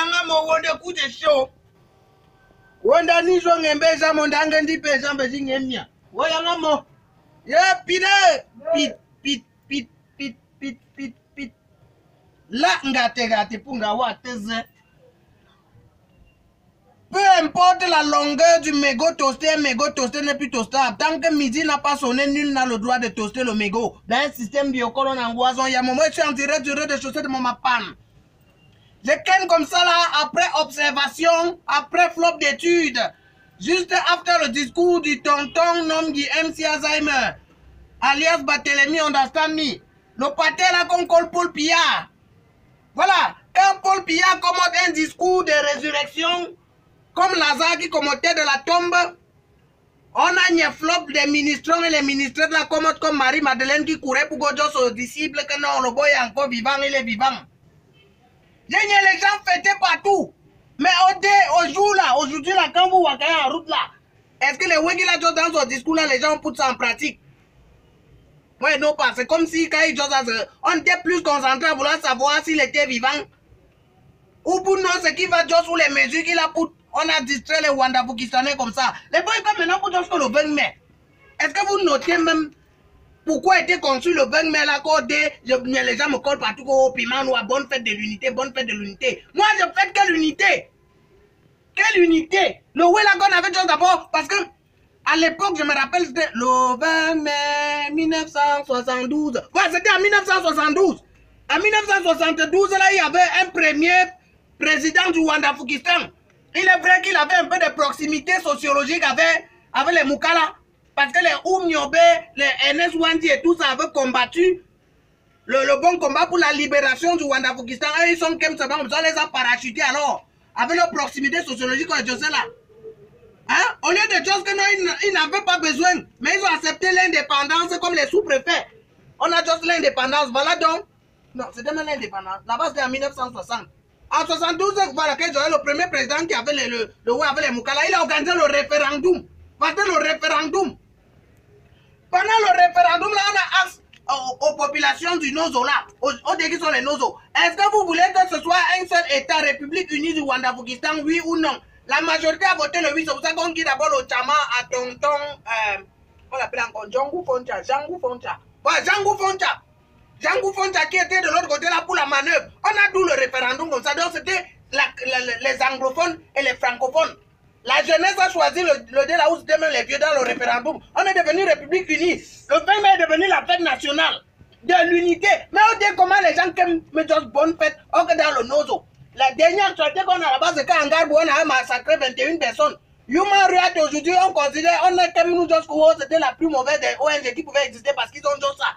yanga mo wonde kuje show. Wonda ni zo ngembe za mondanga ndi pesa mbezi ngemnya. Wo yanga mo. Ye pide pit. La ngate punga wateze. Peu importe la longueur du mégot toasté n'est plus toastable. Tant que midi n'a pas sonné, nul n'a le droit de toaster le mégot. Dans un système biocolon en goison, il y a un moment où je suis en direct du rez-de-chaussée de mon panne. Je ken comme ça là, après observation, après flop d'études, juste après le discours du tonton nom du MC Alzheimer, alias Barthélemy Understand Me, le pâté là qu'on colle Paul Pillard. Voilà, quand Paul Pillard commande un discours de résurrection, comme Lazare qui commentait de la tombe, on a une flop des ministrants et les ministres de la commode comme Marie-Madeleine qui courait pour Godjo aux disciples que non, le boy est encore vivant, il est vivant. Les gens fêtaient partout. Mais au jour là, aujourd'hui là, quand vous voyez en route là, est-ce que les Wegila dans son discours là, les gens poussent ça en pratique? Ouais, non pas. C'est comme si quand ils on était plus concentré à vouloir savoir s'il était vivant. Ou pour nous, ce qui va juste sous les mesures qu'il a pour. On a distrait les Wanda-Poukistanais comme ça. Les boys comme maintenant pour juste le 20 mai. Est-ce que vous notez même pourquoi était conçu le 20 mai là, les gens me collent partout au piment ou à bonne fête de l'unité, bonne fête de l'unité. Moi, je fête quelle unité? Quelle unité? Le ouais là qu'on avait juste d'abord, parce que à l'époque, je me rappelle, c'était le 20 mai 1972. Ouais, c'était en 1972. En 1972, là, il y avait un premier président du Wanda-Foukistan. Il est vrai qu'il avait un peu de proximité sociologique avec les Moukala. Parce que les Oumniobé, les NS Wandi et tout ça avaient combattu le bon combat pour la libération du Wanda-Foukistan. Et ils sont comme ça, on les a parachutés alors. Avec leur proximité sociologique, on est là. Hein? Au lieu de choses que non, ils n'avaient pas besoin. Mais ils ont accepté l'indépendance comme les sous-préfets. On a juste l'indépendance. Voilà donc. Non, c'était même l'indépendance. Là-bas, c'était en 1960. En 72, voilà, le premier président qui avait avec les Moukala, il a organisé le référendum. Parce que le référendum. Pendant le référendum, là, on a aux populations du Nozo, là, aux qui sont les Nozo. Est-ce que vous voulez que ce soit un seul État, République unie du Wanda-Foukistan, oui ou non? La majorité a voté le oui, c'est pour ça qu'on dit d'abord le Tchama à tonton, on l'appelle encore Djangou Foncha. Ouais, Djangou Foncha qui était de l'autre côté là pour la manœuvre. On a tout le référendum comme ça. Donc c'était les anglophones et les francophones. La jeunesse a choisi le dé là où c'était même les vieux dans le référendum. On est devenu République unie. Le 20 mai est devenu la fête nationale de l'unité. Mais on dit comment les gens qui aiment juste bonne fête, on est dans le Nozo. La dernière sortie qu'on a là-bas, c'est qu'en Garbo, on a massacré 21 personnes. Human Rights aujourd'hui, on considère, on est comme nous, c'était la plus mauvaise des ONG qui pouvaient exister parce qu'ils ont juste ça.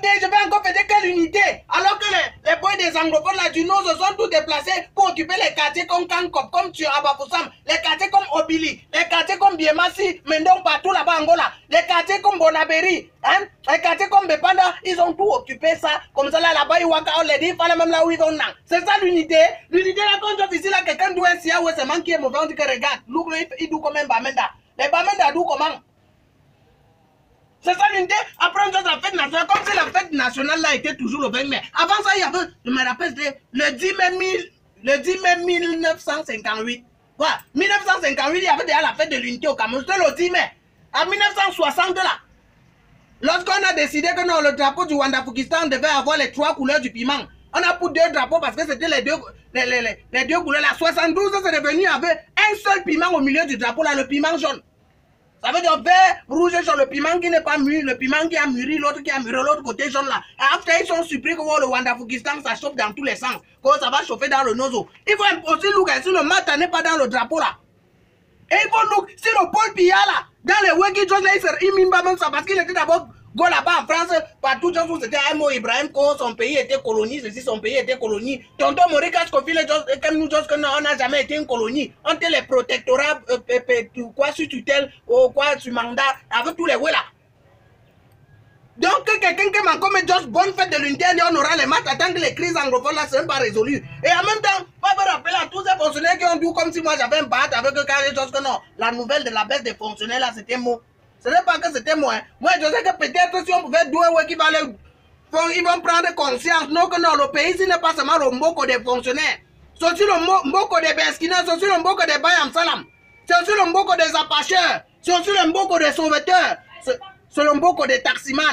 Je vais encore fêter quelle unité? Alors que les boys des anglophones là du Nord se sont tous déplacés pour occuper les quartiers comme Kankop, comme Abafoussam, les quartiers comme Obili, les quartiers comme Biemassi, Mendon, partout là-bas Angola, les quartiers comme Bonaberi, hein? Les quartiers comme Bepanda, ils ont tout occupé ça. Comme ça là-bas, on les dit, il fallait même là où ils ont. C'est ça l'unité. L'unité là, quand je ici là, quelqu'un doit essayer où c'est man qui est mauvais, on dit que regarde, look, il doit comme un Bamenda. Les Bamenda doivent comment? C'est ça l'unité. Après, on la fête nationale. Comme si la fête nationale là était toujours le 20 mai. Avant ça, il y avait, je me rappelle, le 10 mai 1958. Voilà. 1958, il y avait déjà la fête de l'unité au Cameroun. C'était le 10 mai. En 1960 là, lorsqu'on a décidé que non, le drapeau du Wanda-Foukistan devait avoir les 3 couleurs du piment. On a pris 2 drapeaux parce que c'était les deux couleurs. La 72, c'est devenu avec un seul piment au milieu du drapeau là, le piment jaune. Ça veut dire vert, rouge, jaune, le piment qui n'est pas mûri, le piment qui a mûri, l'autre qui a mûri, l'autre côté jaune là. Et après, ils sont surpris que le Wanda-Foukistan, ça chauffe dans tous les sens. Que ça va chauffer dans le Nozo. Il faut aussi look si le matin n'est pas dans le drapeau là. Et il faut look si le Paul Pillard là, dans les Weki Jones là, il mime pas même ça parce qu'il était d'abord go là-bas en France, partout où c'était Aimo Ibrahim, quand son pays était colonie, ceci, son pays était colonie. Tonton Morika Scofield, comme nous, on n'a jamais été une colonie. On était les protectorats, quoi, sur tutelle, ou quoi, sur mandat, avec tous les ouais là. Donc, quelqu'un qui m'a comme juste bonne fête de l'unité, on aura les maths, tant que les crises anglophones là, c'est pas résolu. Et en même temps, on va rappeler à tous ces fonctionnaires qui ont dit comme si moi j'avais un batte avec eux, que non, la nouvelle de la baisse des fonctionnaires là, c'était mot. Ce n'est pas que c'était moi. Moi, je sais que peut-être si on pouvait douer, qui va ils vont prendre conscience. Non, que non, le pays, ce n'est pas seulement le mot des fonctionnaires. c'est aussi le mboko des Beskinens, c'est aussi le mboko des Bayam Salam, c'est aussi le mboko des Apacheurs, c'est aussi le mboko des sauveteurs, c'est le mboko des taximans.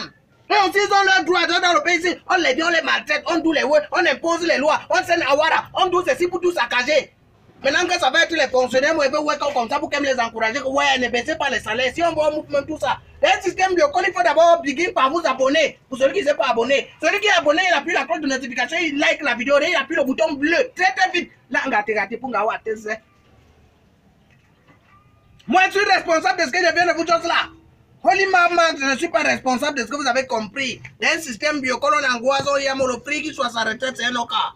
Et aussi, ils ont leur droit dans le pays ici. On les dit, on les maltraite, on doit les ouais, on impose les lois, on sait Awara, on doit ceci pour tout saccager. Maintenant que ça va être les fonctionnaires, moi, ils veulent ouais, comme ça pour qu'ils les encourager, ouais, ne baissez pas les salaires. Si on voit un mouvement, tout ça. Un système de il faut d'abord obliger par vous abonner. Pour celui qui ne s'est pas abonné. Celui qui est abonné, il appuie la cloche de notification, il like la vidéo, il appuie le bouton bleu. Très très vite. Là, on va te rater pour Ngawa. Moi, je suis responsable de ce que je viens de vous dire là. Holy Mama, je ne suis pas responsable de ce que vous avez compris. D'un système biocolon angoissant, il y a le prix qui soit sa retraite, c'est un cas.